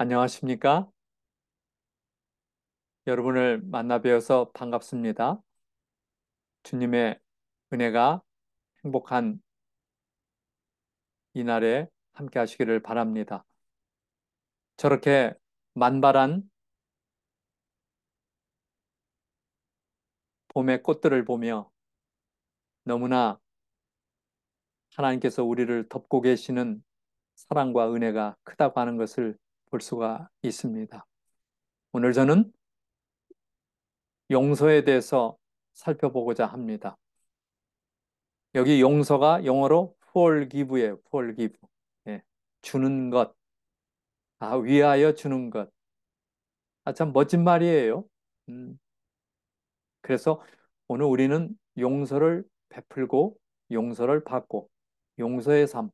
안녕하십니까? 여러분을 만나 뵈어서 반갑습니다. 주님의 은혜가 행복한 이날에 함께 하시기를 바랍니다. 저렇게 만발한 봄의 꽃들을 보며 너무나 하나님께서 우리를 덮고 계시는 사랑과 은혜가 크다고 하는 것을 볼 수가 있습니다. 오늘 저는 용서에 대해서 살펴보고자 합니다. 여기 용서가 영어로 forgive예요. forgive. 예, 주는 것, 위하여 주는 것. 참 멋진 말이에요. 음, 그래서 오늘 우리는 용서를 베풀고 용서를 받고 용서의 삶.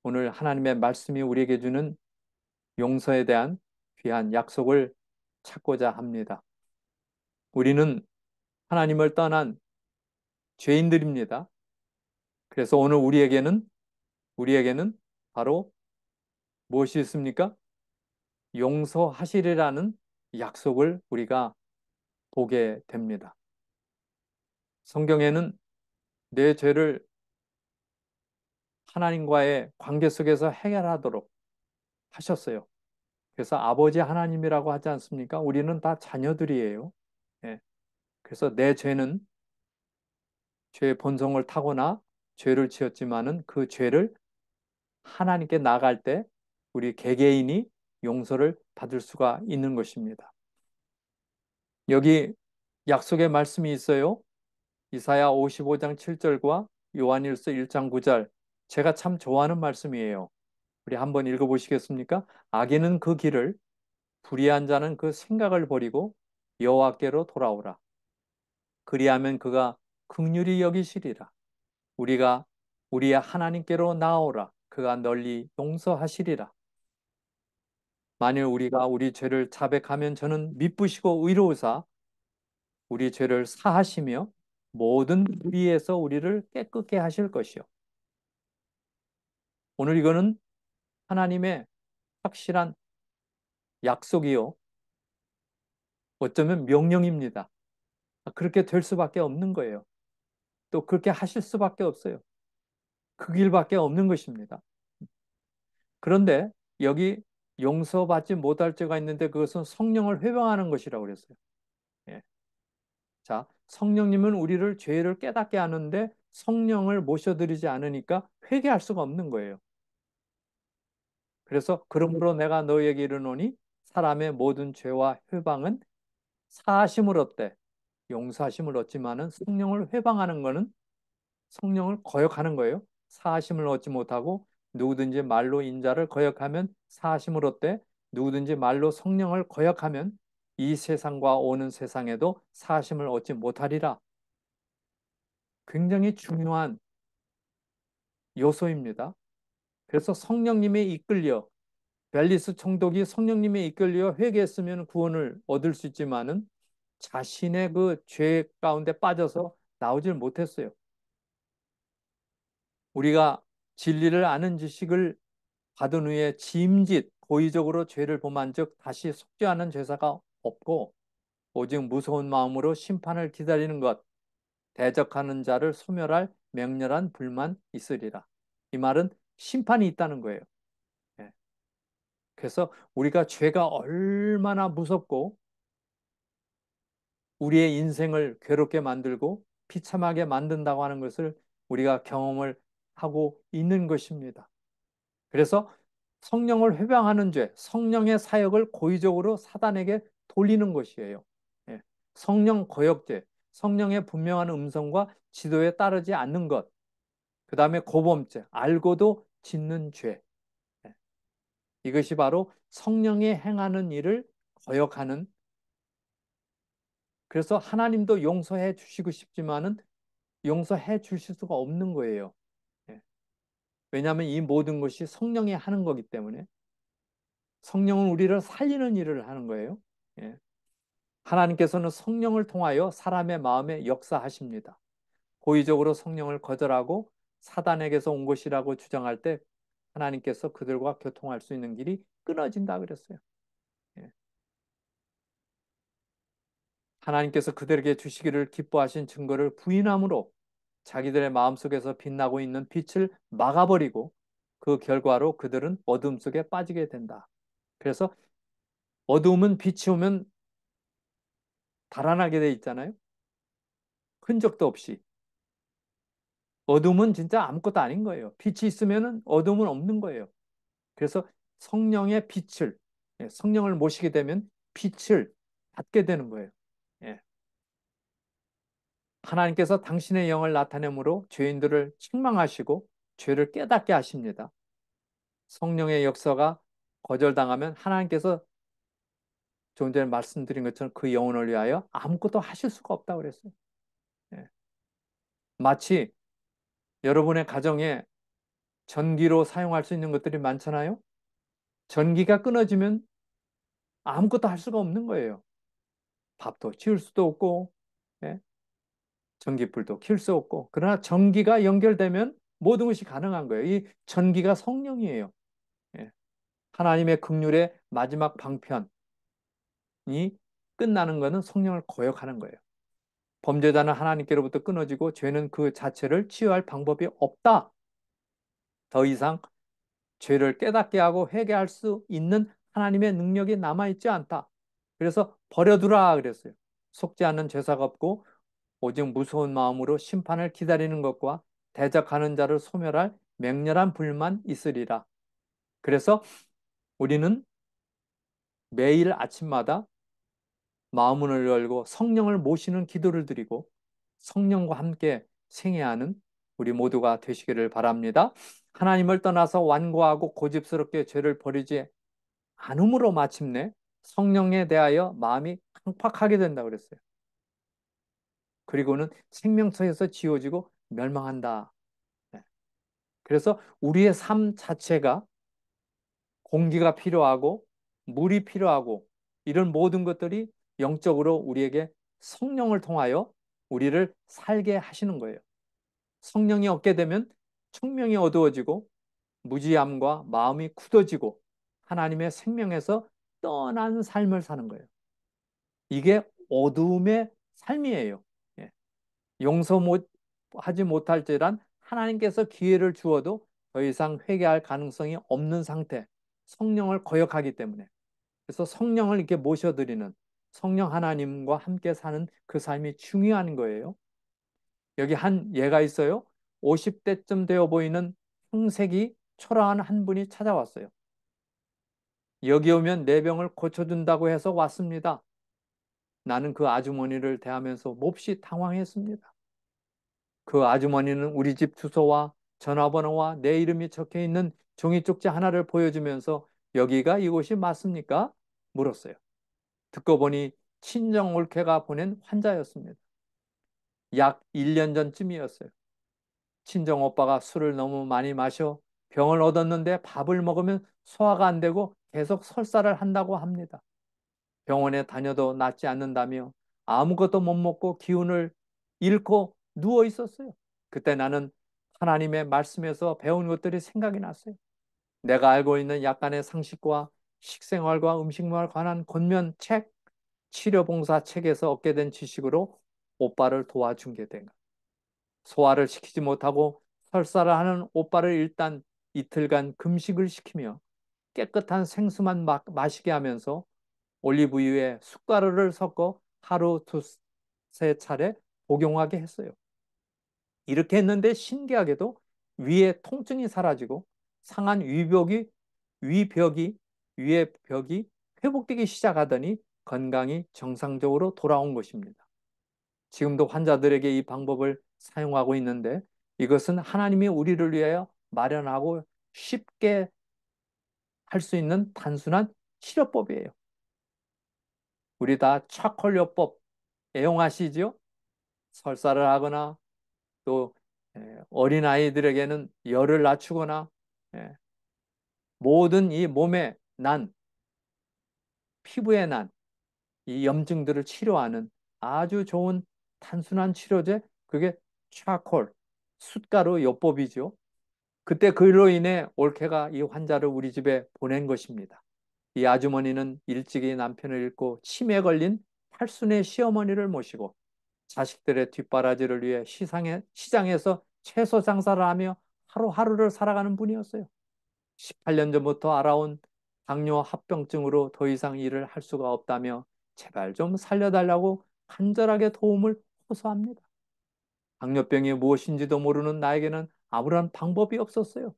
오늘 하나님의 말씀이 우리에게 주는 용서에 대한 귀한 약속을 찾고자 합니다. 우리는 하나님을 떠난 죄인들입니다. 그래서 오늘 우리에게는 바로 무엇이 있습니까? 용서하시리라는 약속을 우리가 보게 됩니다. 성경에는 내 죄를 하나님과의 관계 속에서 해결하도록 하셨어요. 그래서 아버지 하나님이라고 하지 않습니까? 우리는 다 자녀들이에요. 예. 그래서 내 죄는 죄의 본성을 타거나 죄를 지었지만은 그 죄를 하나님께 나갈 때 우리 개개인이 용서를 받을 수가 있는 것입니다. 여기 약속의 말씀이 있어요. 이사야 55장 7절과 요한일서 1장 9절. 제가 참 좋아하는 말씀이에요. 우리 한번 읽어보시겠습니까? 악인은 그 길을, 불의한 자는 그 생각을 버리고 여호와께로 돌아오라. 그리하면 그가 긍휼히 여기시리라. 우리가 우리의 하나님께로 나아오라. 그가 널리 용서하시리라. 만일 우리가 우리 죄를 자백하면 저는 미쁘시고 의로우사 우리 죄를 사하시며 모든 불의에서 우리를 깨끗게 하실 것이요. 오늘 이거는 하나님의 확실한 약속이요. 어쩌면 명령입니다. 그렇게 될 수밖에 없는 거예요. 또 그렇게 하실 수밖에 없어요. 그 길밖에 없는 것입니다. 그런데 여기 용서받지 못할 죄가 있는데 그것은 성령을 회방하는 것이라고 그랬어요. 예. 자, 성령님은 우리를 죄를 깨닫게 하는데 성령을 모셔드리지 않으니까 회개할 수가 없는 거예요. 그래서 그러므로 내가 너희에게 이르노니 사람의 모든 죄와 회방은 사하심을 얻되 용서하심을 얻지만은 성령을 회방하는 것은 성령을 거역하는 거예요. 사하심을 얻지 못하고 누구든지 말로 인자를 거역하면 사하심을 얻되 누구든지 말로 성령을 거역하면 이 세상과 오는 세상에도 사하심을 얻지 못하리라. 굉장히 중요한 요소입니다. 그래서 성령님에 이끌려 벨리스 총독이 성령님에 이끌려 회개했으면 구원을 얻을 수 있지만은 자신의 그 죄 가운데 빠져서 나오질 못했어요. 우리가 진리를 아는 지식을 받은 후에 짐짓 고의적으로 죄를 범한 즉 다시 속죄하는 제사가 없고 오직 무서운 마음으로 심판을 기다리는 것 대적하는 자를 소멸할 맹렬한 불만 있으리라. 이 말은 심판이 있다는 거예요. 예. 그래서 우리가 죄가 얼마나 무섭고 우리의 인생을 괴롭게 만들고 비참하게 만든다고 하는 것을 우리가 경험을 하고 있는 것입니다. 그래서 성령을 회방하는 죄, 성령의 사역을 고의적으로 사단에게 돌리는 것이에요. 예. 성령 거역죄, 성령의 분명한 음성과 지도에 따르지 않는 것, 그 다음에 고범죄, 알고도 짓는 죄. 예. 이것이 바로 성령이 행하는 일을 거역하는, 그래서 하나님도 용서해 주시고 싶지만은 용서해 주실 수가 없는 거예요. 예. 왜냐하면 이 모든 것이 성령이 하는 거기 때문에 성령은 우리를 살리는 일을 하는 거예요. 예. 하나님께서는 성령을 통하여 사람의 마음에 역사하십니다. 고의적으로 성령을 거절하고 사단에게서 온 것이라고 주장할 때 하나님께서 그들과 교통할 수 있는 길이 끊어진다 그랬어요. 예. 하나님께서 그들에게 주시기를 기뻐하신 증거를 부인함으로 자기들의 마음속에서 빛나고 있는 빛을 막아버리고 그 결과로 그들은 어둠 속에 빠지게 된다. 그래서 어두움은 빛이 오면 달아나게 돼 있잖아요. 흔적도 없이. 어둠은 진짜 아무것도 아닌 거예요. 빛이 있으면 어둠은 없는 거예요. 그래서 성령의 빛을, 성령을 모시게 되면 빛을 받게 되는 거예요. 예. 하나님께서 당신의 영을 나타내므로 죄인들을 책망하시고 죄를 깨닫게 하십니다. 성령의 역사가 거절당하면 하나님께서 좀 전에 말씀드린 것처럼 그 영혼을 위하여 아무것도 하실 수가 없다고 그랬어요. 예. 마치 여러분의 가정에 전기로 사용할 수 있는 것들이 많잖아요. 전기가 끊어지면 아무것도 할 수가 없는 거예요. 밥도 치울 수도 없고, 예? 전기불도 켤 수 없고. 그러나 전기가 연결되면 모든 것이 가능한 거예요. 이 전기가 성령이에요. 예. 하나님의 긍휼의 마지막 방편이 끝나는 것은 성령을 거역하는 거예요. 범죄자는 하나님께로부터 끊어지고 죄는 그 자체를 치유할 방법이 없다. 더 이상 죄를 깨닫게 하고 회개할 수 있는 하나님의 능력이 남아있지 않다. 그래서 버려두라 그랬어요. 속지 않는 죄사가 없고 오직 무서운 마음으로 심판을 기다리는 것과 대적하는 자를 소멸할 맹렬한 불만 있으리라. 그래서 우리는 매일 아침마다 마음문을 열고 성령을 모시는 기도를 드리고 성령과 함께 생애하는 우리 모두가 되시기를 바랍니다. 하나님을 떠나서 완고하고 고집스럽게 죄를 버리지 않음으로 마침내 성령에 대하여 마음이 강팍하게 된다 그랬어요. 그리고는 생명서에서 지워지고 멸망한다. 네. 그래서 우리의 삶 자체가 공기가 필요하고 물이 필요하고 이런 모든 것들이 영적으로 우리에게 성령을 통하여 우리를 살게 하시는 거예요. 성령이 없게 되면 청명이 어두워지고 무지함과 마음이 굳어지고 하나님의 생명에서 떠난 삶을 사는 거예요. 이게 어두움의 삶이에요. 예. 용서 하지 못할지란 하나님께서 기회를 주어도 더 이상 회개할 가능성이 없는 상태, 성령을 거역하기 때문에. 그래서 성령을 이렇게 모셔드리는 성령 하나님과 함께 사는 그 삶이 중요한 거예요. 여기 한 예가 있어요. 50대쯤 되어 보이는 형색이 초라한 한 분이 찾아왔어요. 여기 오면 내 병을 고쳐준다고 해서 왔습니다. 나는 그 아주머니를 대하면서 몹시 당황했습니다. 그 아주머니는 우리 집 주소와 전화번호와 내 이름이 적혀 있는 종이 쪽지 하나를 보여주면서 여기가 이곳이 맞습니까? 물었어요. 듣고 보니 친정 올케가 보낸 환자였습니다. 약 1년 전쯤이었어요. 친정 오빠가 술을 너무 많이 마셔 병을 얻었는데 밥을 먹으면 소화가 안 되고 계속 설사를 한다고 합니다. 병원에 다녀도 낫지 않는다며 아무것도 못 먹고 기운을 잃고 누워 있었어요. 그때 나는 하나님의 말씀에서 배운 것들이 생각이 났어요. 내가 알고 있는 약간의 상식과 식생활과 음식물에 관한 권면 책, 치료봉사 책에서 얻게 된 지식으로 오빠를 도와준 게 된 거예요. 소화를 시키지 못하고 설사를 하는 오빠를 일단 이틀간 금식을 시키며 깨끗한 생수만 마시게 하면서 올리브유에 숟가루를 섞어 하루 두세 차례 복용하게 했어요. 이렇게 했는데 신기하게도 위에 통증이 사라지고 상한 위벽이 위의 벽이 회복되기 시작하더니 건강이 정상적으로 돌아온 것입니다. 지금도 환자들에게 이 방법을 사용하고 있는데 이것은 하나님이 우리를 위하여 마련하고 쉽게 할 수 있는 단순한 치료법이에요. 우리 다 차콜요법 애용하시죠? 설사를 하거나 또 어린아이들에게는 열을 낮추거나 예, 모든 이 몸의 난, 피부의 난, 이 염증들을 치료하는 아주 좋은 단순한 치료제 그게 차콜, 숫가루 요법이죠. 그때 그로 인해 올케가 이 환자를 우리 집에 보낸 것입니다. 이 아주머니는 일찍이 남편을 잃고 치매에 걸린 팔순의 시어머니를 모시고 자식들의 뒷바라지를 위해 시장에서 채소 장사를 하며 하루하루를 살아가는 분이었어요. 18년 전부터 알아온 당뇨 합병증으로 더 이상 일을 할 수가 없다며 제발 좀 살려달라고 간절하게 도움을 호소합니다. 당뇨병이 무엇인지도 모르는 나에게는 아무런 방법이 없었어요.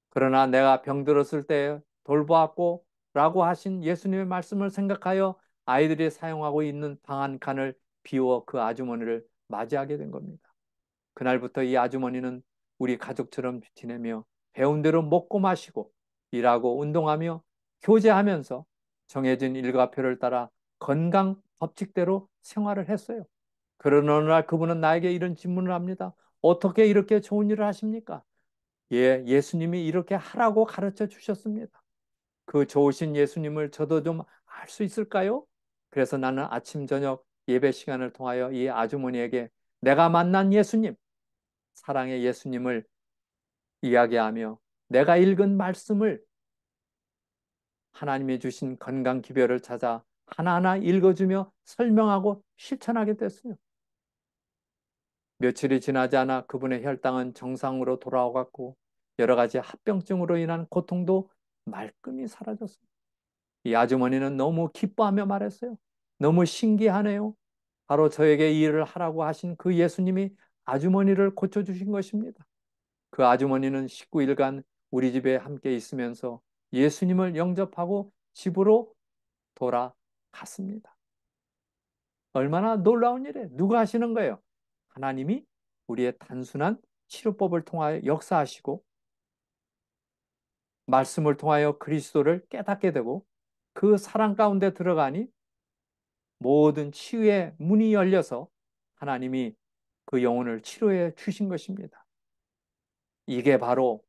그러나 내가 병들었을 때 돌보았고 라고 하신 예수님의 말씀을 생각하여 아이들이 사용하고 있는 방 한 칸을 비워 그 아주머니를 맞이하게 된 겁니다. 그날부터 이 아주머니는 우리 가족처럼 지내며 배운 대로 먹고 마시고 일하고 운동하며 교제하면서 정해진 일과표를 따라 건강 법칙대로 생활을 했어요. 그런 어느 날 그분은 나에게 이런 질문을 합니다. 어떻게 이렇게 좋은 일을 하십니까? 예, 예수님이 이렇게 하라고 가르쳐 주셨습니다. 그 좋으신 예수님을 저도 좀 알 수 있을까요? 그래서 나는 아침, 저녁 예배 시간을 통하여 이 아주머니에게 내가 만난 예수님, 사랑의 예수님을 이야기하며 내가 읽은 말씀을 하나님이 주신 건강 기별을 찾아 하나하나 읽어주며 설명하고 실천하게 됐어요. 며칠이 지나지 않아 그분의 혈당은 정상으로 돌아와갔고 여러 가지 합병증으로 인한 고통도 말끔히 사라졌어요. 이 아주머니는 너무 기뻐하며 말했어요. 너무 신기하네요. 바로 저에게 이 일을 하라고 하신 그 예수님이 아주머니를 고쳐주신 것입니다. 그 아주머니는 19일간 우리 집에 함께 있으면서 예수님을 영접하고 집으로 돌아갔습니다. 얼마나 놀라운 일이에요. 누가 하시는 거예요? 하나님이 우리의 단순한 치료법을 통하여 역사하시고 말씀을 통하여 그리스도를 깨닫게 되고 그 사랑 가운데 들어가니 모든 치유의 문이 열려서 하나님이 그 영혼을 치료해 주신 것입니다. 이게 바로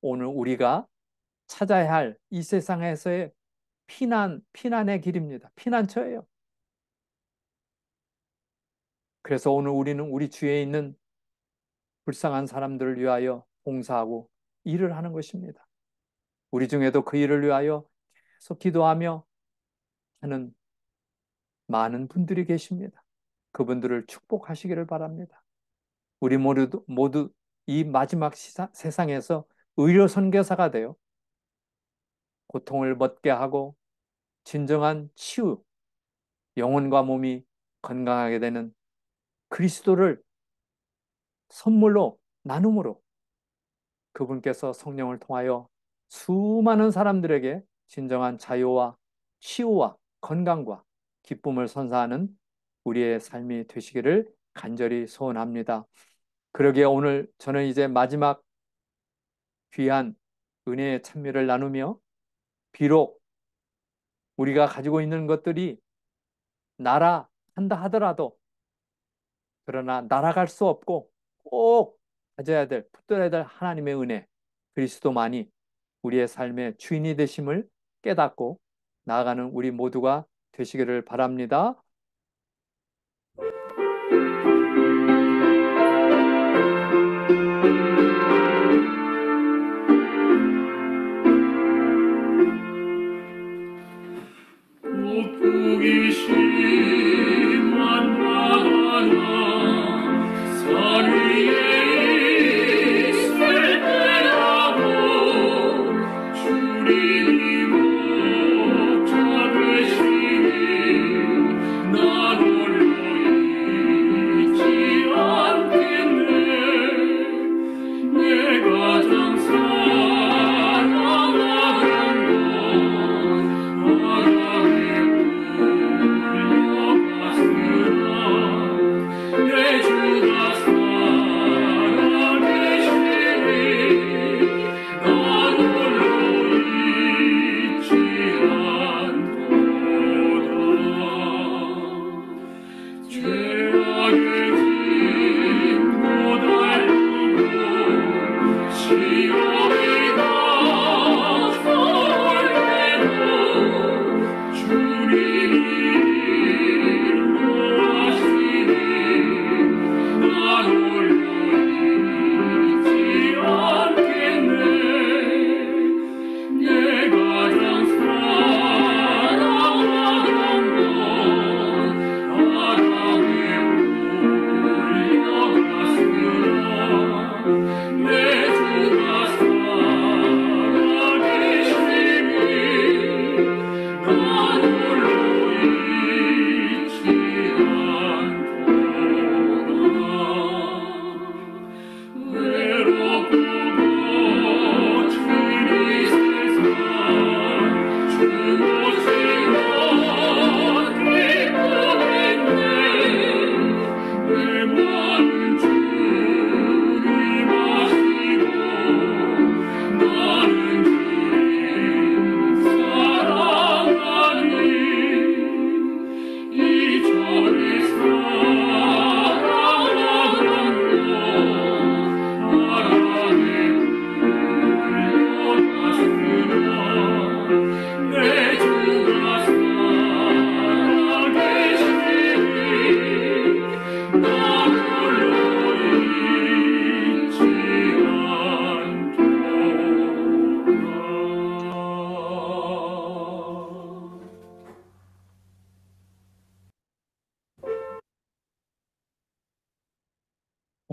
오늘 우리가 찾아야 할 이 세상에서의 피난의 길입니다. 피난처예요. 그래서 오늘 우리는 우리 주위에 있는 불쌍한 사람들을 위하여 봉사하고 일을 하는 것입니다. 우리 중에도 그 일을 위하여 계속 기도하며 하는 많은 분들이 계십니다. 그분들을 축복하시기를 바랍니다. 우리 모두 이 마지막 세상에서 의료 선교사가 되어 고통을 멎게 하고 진정한 치유, 영혼과 몸이 건강하게 되는 그리스도를 선물로 나눔으로 그분께서 성령을 통하여 수많은 사람들에게 진정한 자유와 치유와 건강과 기쁨을 선사하는 우리의 삶이 되시기를 간절히 소원합니다. 그러기에 오늘 저는 이제 마지막 귀한 은혜의 찬미를 나누며 비록 우리가 가지고 있는 것들이 날아간다 하더라도 그러나 날아갈 수 없고 꼭 가져야 될, 붙들어야 될 하나님의 은혜, 그리스도만이 우리의 삶의 주인이 되심을 깨닫고 나아가는 우리 모두가 되시기를 바랍니다.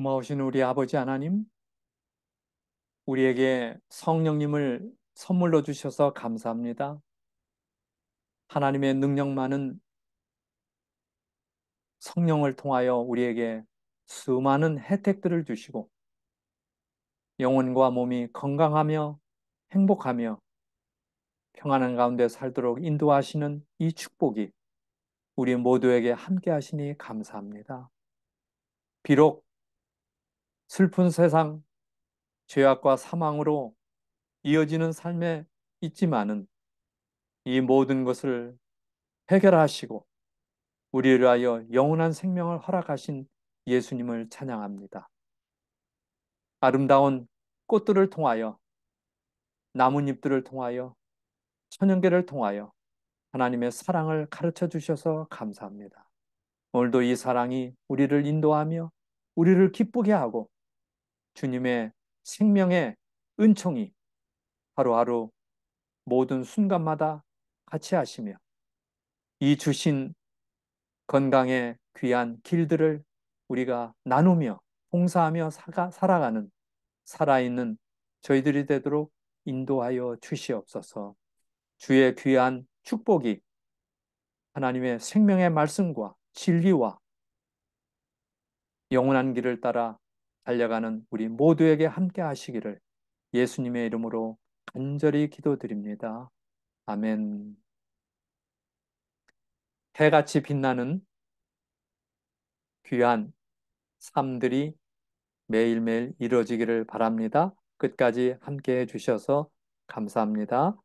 고마우신 우리 아버지 하나님, 우리에게 성령님을 선물로 주셔서 감사합니다. 하나님의 능력 많은 성령을 통하여 우리에게 수많은 혜택들을 주시고 영혼과 몸이 건강하며 행복하며 평안한 가운데 살도록 인도하시는 이 축복이 우리 모두에게 함께 하시니 감사합니다. 비록 슬픈 세상, 죄악과 사망으로 이어지는 삶에 있지만은 이 모든 것을 해결하시고 우리를 위하여 영원한 생명을 허락하신 예수님을 찬양합니다. 아름다운 꽃들을 통하여 나뭇잎들을 통하여 천연계를 통하여 하나님의 사랑을 가르쳐 주셔서 감사합니다. 오늘도 이 사랑이 우리를 인도하며 우리를 기쁘게 하고 주님의 생명의 은총이 하루하루 모든 순간마다 같이 하시며 이 주신 건강의 귀한 길들을 우리가 나누며 봉사하며 살아가는 살아있는 저희들이 되도록 인도하여 주시옵소서. 주의 귀한 축복이 하나님의 생명의 말씀과 진리와 영원한 길을 따라 달려가는 우리 모두에게 함께 하시기를 예수님의 이름으로 간절히 기도드립니다. 아멘. 해같이 빛나는 귀한 삶들이 매일매일 이루어지기를 바랍니다. 끝까지 함께 해주셔서 감사합니다.